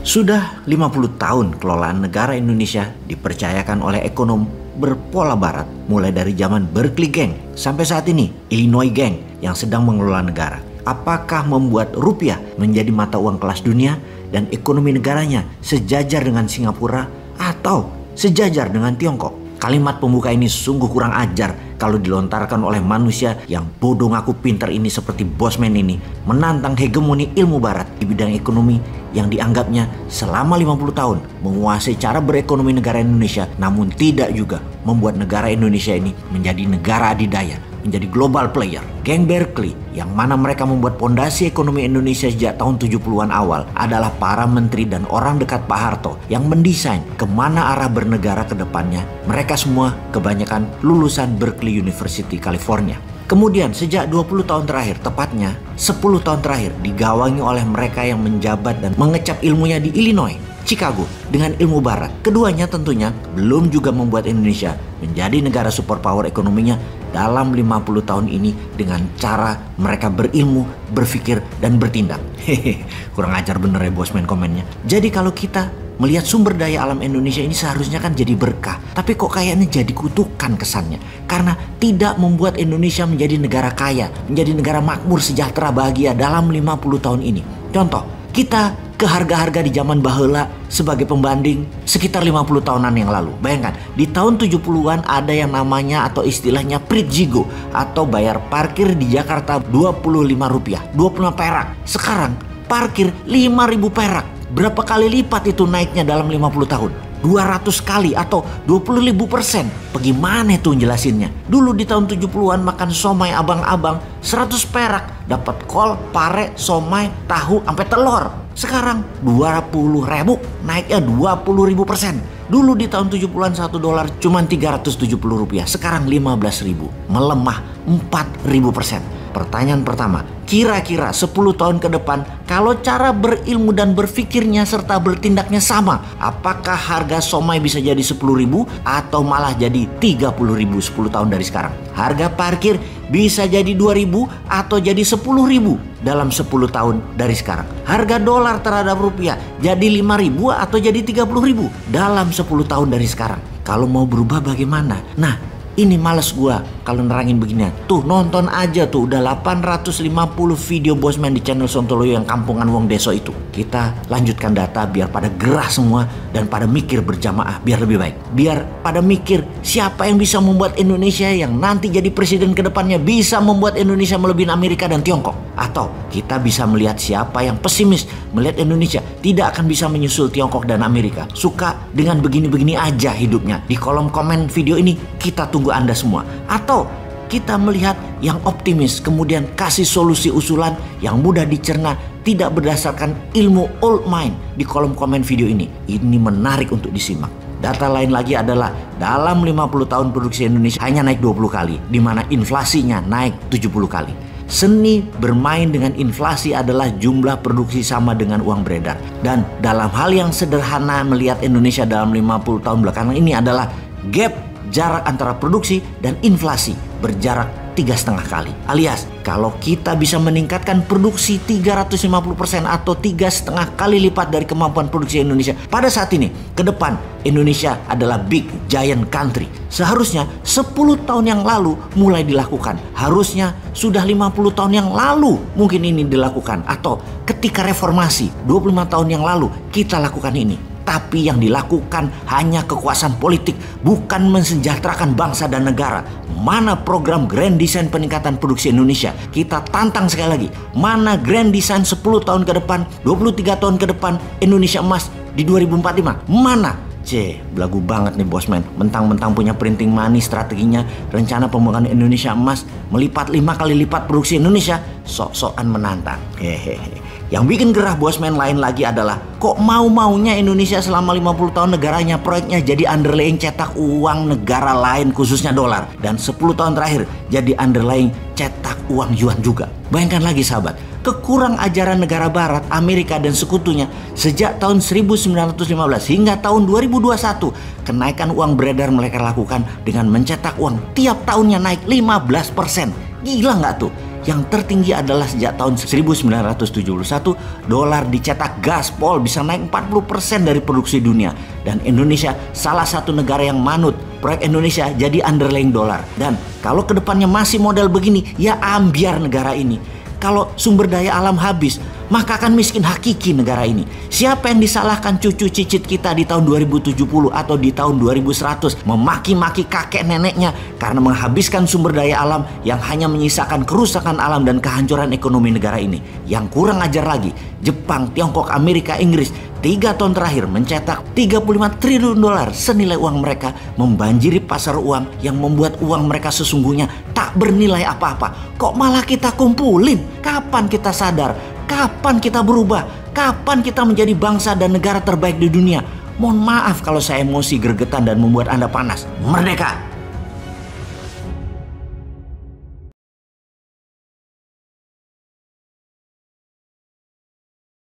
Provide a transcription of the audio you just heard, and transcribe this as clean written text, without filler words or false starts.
Sudah 50 tahun kelolaan negara Indonesia dipercayakan oleh ekonom berpola barat, mulai dari zaman Berkeley Gang sampai saat ini Illinois Gang yang sedang mengelola negara. Apakah membuat rupiah menjadi mata uang kelas dunia dan ekonomi negaranya sejajar dengan Singapura atau sejajar dengan Tiongkok? Kalimat pembuka ini sungguh kurang ajar kalau dilontarkan oleh manusia yang bodoh ngaku pintar ini seperti Bosman ini, menantang hegemoni ilmu barat di bidang ekonomi yang dianggapnya selama 50 tahun menguasai cara berekonomi negara Indonesia, namun tidak juga membuat negara Indonesia ini menjadi negara adidaya, menjadi global player. Geng Berkeley yang mana mereka membuat pondasi ekonomi Indonesia sejak tahun 70-an awal adalah para menteri dan orang dekat Pak Harto yang mendesain kemana arah bernegara ke depannya. Mereka semua kebanyakan lulusan Berkeley University, California. Kemudian sejak 20 tahun terakhir, tepatnya 10 tahun terakhir, digawangi oleh mereka yang menjabat dan mengecap ilmunya di Illinois, Chicago dengan ilmu barat. Keduanya tentunya belum juga membuat Indonesia menjadi negara superpower ekonominya dalam 50 tahun ini dengan cara mereka berilmu, berpikir, dan bertindak. Hehe, kurang ajar bener ya Bosman komennya. Jadi kalau kita melihat sumber daya alam Indonesia ini seharusnya kan jadi berkah, tapi kok kayaknya jadi kutukan kesannya. Karena tidak membuat Indonesia menjadi negara kaya, menjadi negara makmur, sejahtera, bahagia dalam 50 tahun ini. Contoh, kita ke harga-harga di zaman baheula sebagai pembanding sekitar 50 tahunan yang lalu. Bayangkan, di tahun 70-an ada yang namanya atau istilahnya Pritjigo atau bayar parkir di Jakarta Rp25, 25 perak. Sekarang parkir 5.000 perak. Berapa kali lipat itu naiknya dalam 50 tahun? 200 kali atau 20.000%. Bagaimana itu jelasinnya? Dulu di tahun 70-an makan somai abang-abang 100 perak. Dapat kol, pare, somai, tahu, sampai telur. Sekarang 20.000 naiknya 20.000%. Dulu di tahun 70-an $1 cuma Rp370. Sekarang 15.000. Melemah 4.000%. Pertanyaan pertama, kira-kira 10 tahun ke depan kalau cara berilmu dan berpikirnya serta bertindaknya sama, apakah harga somai bisa jadi 10.000 atau malah jadi 30.000 10 tahun dari sekarang? Harga parkir bisa jadi 2.000 atau jadi 10.000 dalam 10 tahun dari sekarang? Harga dolar terhadap rupiah jadi 5.000 atau jadi 30.000 dalam 10 tahun dari sekarang? Kalau mau berubah bagaimana? Nah, ini males gua kalau nerangin beginian. Tuh nonton aja tuh udah 850 video Bosman di channel Sontoloyo yang kampungan wong deso itu. Kita lanjutkan data biar pada gerah semua dan pada mikir berjamaah biar lebih baik. Biar pada mikir siapa yang bisa membuat Indonesia yang nanti jadi presiden kedepannya bisa membuat Indonesia melebihi Amerika dan Tiongkok. Atau kita bisa melihat siapa yang pesimis melihat Indonesia tidak akan bisa menyusul Tiongkok dan Amerika. Suka dengan begini-begini aja hidupnya. Di kolom komen video ini kita tunggu Anda semua. Atau kita melihat yang optimis kemudian kasih solusi usulan yang mudah dicerna, tidak berdasarkan ilmu old mind di kolom komen video ini. Ini menarik untuk disimak. Data lain lagi adalah dalam 50 tahun produksi Indonesia hanya naik 20 kali, di mana inflasinya naik 70 kali. Seni bermain dengan inflasi adalah jumlah produksi sama dengan uang beredar. Dan dalam hal yang sederhana melihat Indonesia dalam 50 tahun belakangan ini adalah gap jarak antara produksi dan inflasi berjarak 3,5 kali. Alias, kalau kita bisa meningkatkan produksi 350% atau 3,5 kali lipat dari kemampuan produksi Indonesia pada saat ini, ke depan Indonesia adalah big giant country. Seharusnya 10 tahun yang lalu mulai dilakukan. Harusnya sudah 50 tahun yang lalu mungkin ini dilakukan. Atau ketika reformasi 25 tahun yang lalu kita lakukan ini. Tapi yang dilakukan hanya kekuasaan politik, bukan mensejahterakan bangsa dan negara. Mana program Grand Design peningkatan produksi Indonesia? Kita tantang sekali lagi. Mana Grand Design 10 tahun ke depan, 23 tahun ke depan Indonesia emas di 2045? Mana? Belagu banget nih Bosman. Mentang-mentang punya printing money strateginya, rencana pembangunan Indonesia emas melipat 5 kali lipat produksi Indonesia, sok-sokan menantang. Hehehe. Yang bikin gerah Bosman lain lagi adalah kok mau-maunya Indonesia selama 50 tahun negaranya proyeknya jadi underlying cetak uang negara lain khususnya dolar. Dan 10 tahun terakhir jadi underlying cetak uang yuan juga. Bayangkan lagi sahabat, kekurang ajaran negara barat, Amerika dan sekutunya sejak tahun 1915 hingga tahun 2021. Kenaikan uang beredar mereka lakukan dengan mencetak uang tiap tahunnya naik 15%. Gila nggak tuh? yang tertinggi adalah sejak tahun 1971, dolar dicetak gaspol bisa naik 40% dari produksi dunia. Dan Indonesia salah satu negara yang manut proyek Indonesia jadi underlying dolar. Dan kalau kedepannya masih model begini, ya ambiar negara ini. Kalau sumber daya alam habis, maka akan miskin hakiki negara ini. Siapa yang disalahkan cucu cicit kita di tahun 2070 atau di tahun 2100 memaki-maki kakek neneknya karena menghabiskan sumber daya alam yang hanya menyisakan kerusakan alam dan kehancuran ekonomi negara ini. Yang kurang ajar lagi, Jepang, Tiongkok, Amerika, Inggris 3 tahun terakhir mencetak 35 triliun dolar senilai uang mereka membanjiri pasar uang yang membuat uang mereka sesungguhnya tak bernilai apa-apa. Kok malah kita kumpulin? Kapan kita sadar? Kapan kita berubah? Kapan kita menjadi bangsa dan negara terbaik di dunia? Mohon maaf kalau saya emosi, gregetan dan membuat Anda panas. Merdeka!